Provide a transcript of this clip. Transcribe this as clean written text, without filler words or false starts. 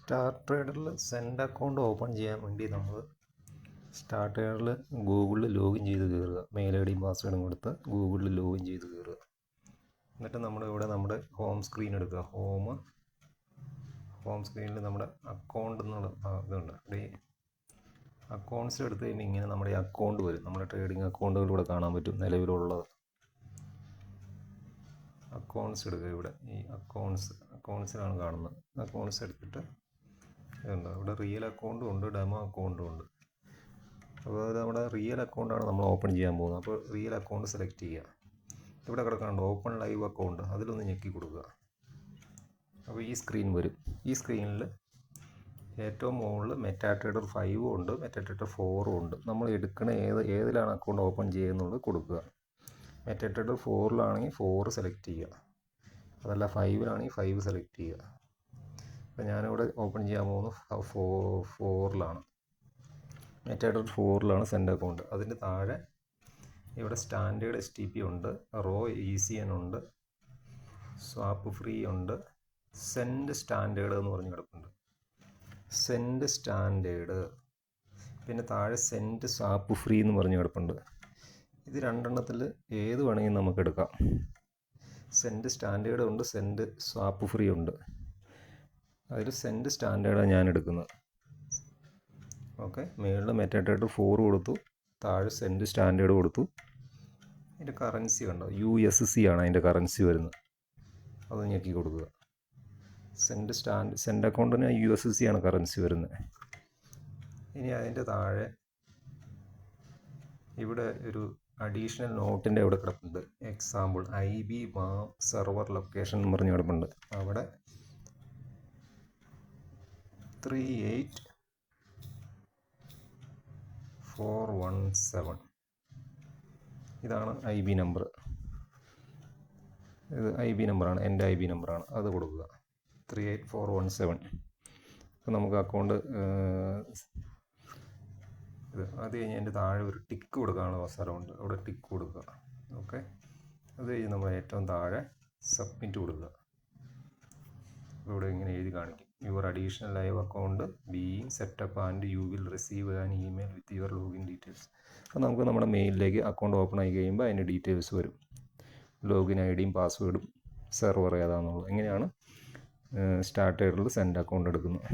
Star ട്രേഡറിൽ send account open ചെയ്യാൻ വേണ്ടി നമ്മൾ സ്റ്റാർ ട്രേഡറിൽ ഗൂഗിളിൽ ലോഗിൻ ചെയ്ത് കയറുക. മെയിൽ ഐ ഡിയും പാസ്വേഡും കൊടുത്ത് ഗൂഗിളിൽ ലോഗിൻ ചെയ്ത് കയറുക. എന്നിട്ട് ഇവിടെ നമ്മുടെ ഹോം സ്ക്രീൻ എടുക്കുക. ഹോം സ്ക്രീനിൽ നമ്മുടെ അക്കൗണ്ട് എന്നുള്ള ഇതുണ്ട്. ഇവിടെ അക്കൗണ്ട്സ് എടുത്ത് കഴിയുമ്പോൾ ഇങ്ങനെ നമ്മുടെ ഈ അക്കൗണ്ട് വരും. നമ്മുടെ ട്രേഡിംഗ് അക്കൗണ്ടുകൾ ഇവിടെ കാണാൻ പറ്റും നിലവിലുള്ളത്. അക്കൗണ്ട്സ് എടുക്കുക. ഇവിടെ ഈ അക്കൗണ്ട്സിലാണ് കാണുന്നത്. അക്കൗണ്ട്സ് എടുത്തിട്ട് ഇതുണ്ട്. ഇവിടെ റിയൽ അക്കൗണ്ടും ഉണ്ട്, ഡെമോ അക്കൗണ്ടും ഉണ്ട്. അപ്പോൾ അത് നമ്മുടെ റിയൽ അക്കൗണ്ടാണ് നമ്മൾ ഓപ്പൺ ചെയ്യാൻ പോകുന്നത്. അപ്പോൾ റിയൽ അക്കൗണ്ട് സെലക്ട് ചെയ്യുക. ഇവിടെ കിടക്കാനുണ്ട് ഓപ്പൺ ലൈവ് അക്കൗണ്ട്, അതിലൊന്ന് ഞെക്കി കൊടുക്കുക. അപ്പോൾ ഈ സ്ക്രീൻ വരും. ഈ സ്ക്രീനിൽ ഏറ്റവും മുകളിൽ മെറ്റാട്രേഡർ 5 ഉണ്ട്, മെറ്റാട്രേഡർ 4 ഉണ്ട്. നമ്മൾ എടുക്കണ ഏതിലാണ് അക്കൗണ്ട് ഓപ്പൺ ചെയ്യുന്നുള്ളത് കൊടുക്കുക. മെറ്റാട്രേഡർ 4ലാണെങ്കിൽ 4 സെലക്ട് ചെയ്യുക, അതല്ല 5ലാണെങ്കിൽ 5 സെലക്ട് ചെയ്യുക. അപ്പോൾ ഞാനിവിടെ ഓപ്പൺ ചെയ്യാൻ പോകുന്നത് 4ലാണ്. മെറ്റാട്രേഡർ 4ലാണ് സെൻഡ് അക്കൗണ്ട്. അതിൻ്റെ താഴെ ഇവിടെ സ്റ്റാൻഡേർഡ് STP ഉണ്ട്, റോ ECN ഉണ്ട്, സ്വാപ്പ് ഫ്രീ ഉണ്ട്, സെൻഡ് സ്റ്റാൻഡേർഡ് എന്ന് പറഞ്ഞ് കിടപ്പുണ്ട്. സെൻഡ് സ്റ്റാൻഡേർഡ്, പിന്നെ താഴെ സെൻഡ് സ്വാപ്പ് ഫ്രീ എന്ന് പറഞ്ഞ് കിടപ്പുണ്ട്. ഇത് രണ്ടെണ്ണത്തിൽ ഏത് വേണമെങ്കിലും നമുക്ക് എടുക്കാം. സെൻഡ് സ്റ്റാൻഡേർഡ് ഉണ്ട്, സെൻഡ് സ്വാപ്പ് ഫ്രീ ഉണ്ട്. അതിൽ സെൻഡ് സ്റ്റാൻഡേർഡാണ് ഞാൻ എടുക്കുന്നത്. ഓക്കെ, മുകളിൽ മെറ്റാട്രേഡർ 4 കൊടുത്തു, താഴെ സെൻഡ് സ്റ്റാൻഡേർഡ് കൊടുത്തു. അതിൻ്റെ കറൻസി കണ്ടോ, USC ആണ് അതിൻ്റെ കറൻസി വരുന്നത്. അത് ഞെക്കി കൊടുക്കുക. സെൻഡ് അക്കൗണ്ടിന് USC ആണ് കറൻസി വരുന്നത്. ഇനി അതിൻ്റെ താഴെ ഇവിടെ ഒരു അഡീഷണൽ നോട്ടിൻ്റെ ഇവിടെ കിടപ്പുണ്ട്. എക്സാമ്പിൾ IB മാം സെർവർ ലൊക്കേഷൻ എന്ന് പറഞ്ഞ് കിടപ്പുണ്ട്. അവിടെ 38417 ഇതാണ് IB നമ്പർ. ഇത് IB നമ്പറാണ്, എൻ്റെ IB നമ്പറാണ്. അത് കൊടുക്കുക. 38417. അപ്പോൾ നമുക്ക് അക്കൗണ്ട് ഇത് അത് കഴിഞ്ഞ് അതിൻ്റെ താഴെ ഒരു ടിക്ക് കൊടുക്കാനുള്ള അവസരമുണ്ട്. അവിടെ ടിക്ക് കൊടുക്കുക. ഓക്കെ, അത് കഴിഞ്ഞ് നമ്മൾ ഏറ്റവും താഴെ സബ്മിറ്റ് കൊടുക്കുക. ഇവിടെ ഇങ്ങനെ എഴുതി കാണിക്കും, your additional live account being setup and you will receive an email with your login details. അപ്പോൾ നമുക്ക് നമ്മുടെ മെയിലിലേക്ക് അക്കൗണ്ട് ഓപ്പൺ ആയി കഴിയുമ്പോൾ അതിൻ്റെ ഡീറ്റെയിൽസ് വരും. ലോഗിൻ IDയും പാസ്വേഡും സെർവർ ഏതാണെന്നുള്ളത്. എങ്ങനെയാണ് സ്റ്റാർ ട്രേഡറിൽ സെൻഡ് അക്കൗണ്ട് എടുക്കുന്നത്.